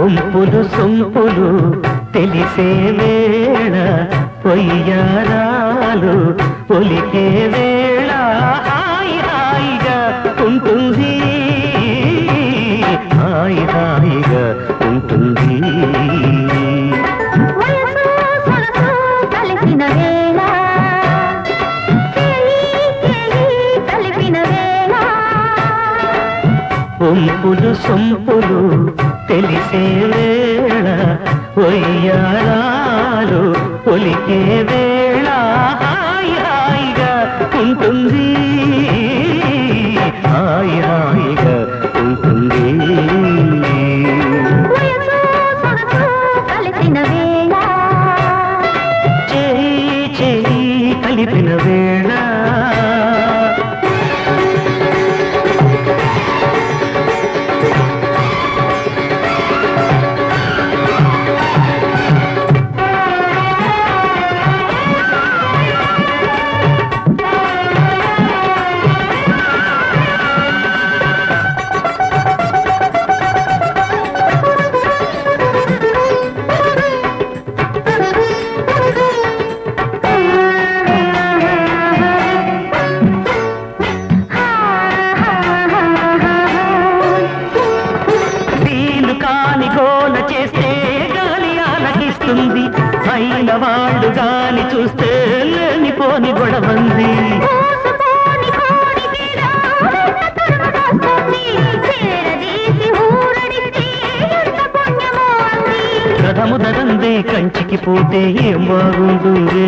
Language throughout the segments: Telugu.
ఒంపులు సొంపులు తెలిసే వేళ పొయ్యారాలు ఒలికే వేళ హాయి హాయిగా ఉంటుంది, హాయి హాయిగా ఉంటుంది. ఒంపులు సొంపులు తెలిసే వేళ ఒయ్యారాలు ఒలికే వేళ హాయి హాయిగా ఉంటుంది, హాయి హాయిగా ఉంటుంది. చేయి చేయి కలిపిన వేళ చేస్తే గాలి ఆలకిస్తుంది, అయిన వాళ్ళు గాలి చూస్తే లేనిపోని గొడవంది. కథము ధరందే కంచికి పోతే ఏం బాగుంటుంది,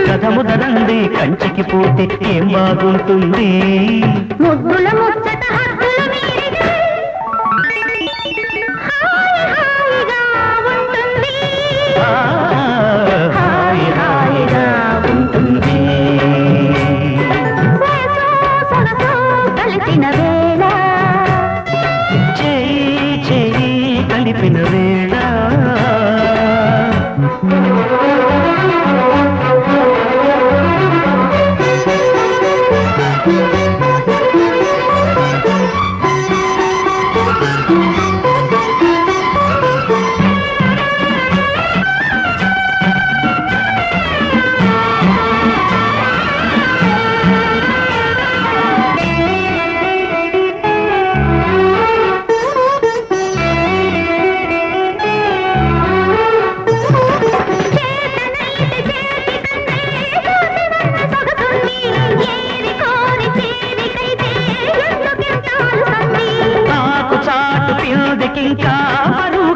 కథము ధరందే కంచికి పోతే ఏం బాగుంటుంది. ముద్దుల ముచ్చట హాయి హాయిగా ఉంటుంది. కలిసిన వేళ చేయి చేయి కలిపిన వేళ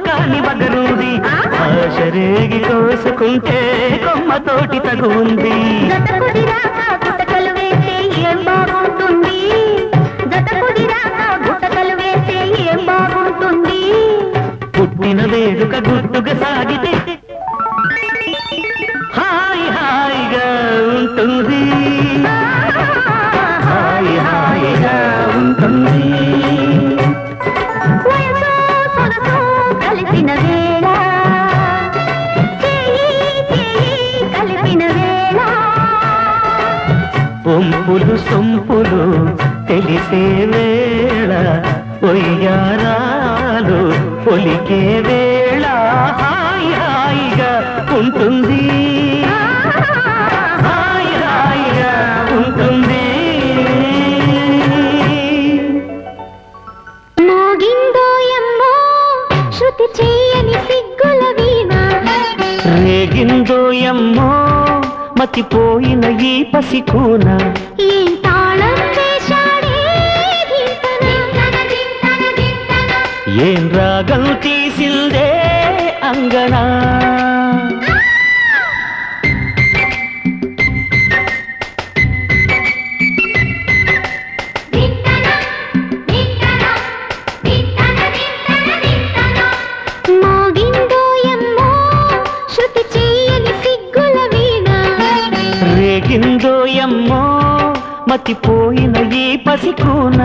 కాని వగరుంది, ఆశరేగి కోసుకుంటే కొమ్మతోటి తగు ఉంది. పుట్టిన వేడుక గుర్తుగా సాగితే హాయి హాయిగా ఉంటుంది, హాయి హాయిగా ఉంటుంది. కలిసిన వేళ కలిపిన వేళ ఒంపులు సొంపులు తెలిసే వేళ ఒయ్యారాలు ఒలికే వేళ హాయి హాయిగా ఉంటుంది, హాయి హాయిగా ఉంటుంది. రేగిందో ఎమ్మో మతిపోయిన ఈ పసికూన, ఏం రాగం తీసిందే అంగనా. రేగిందో ఎమ్మో మతిపోయిన ఈ పసికూన.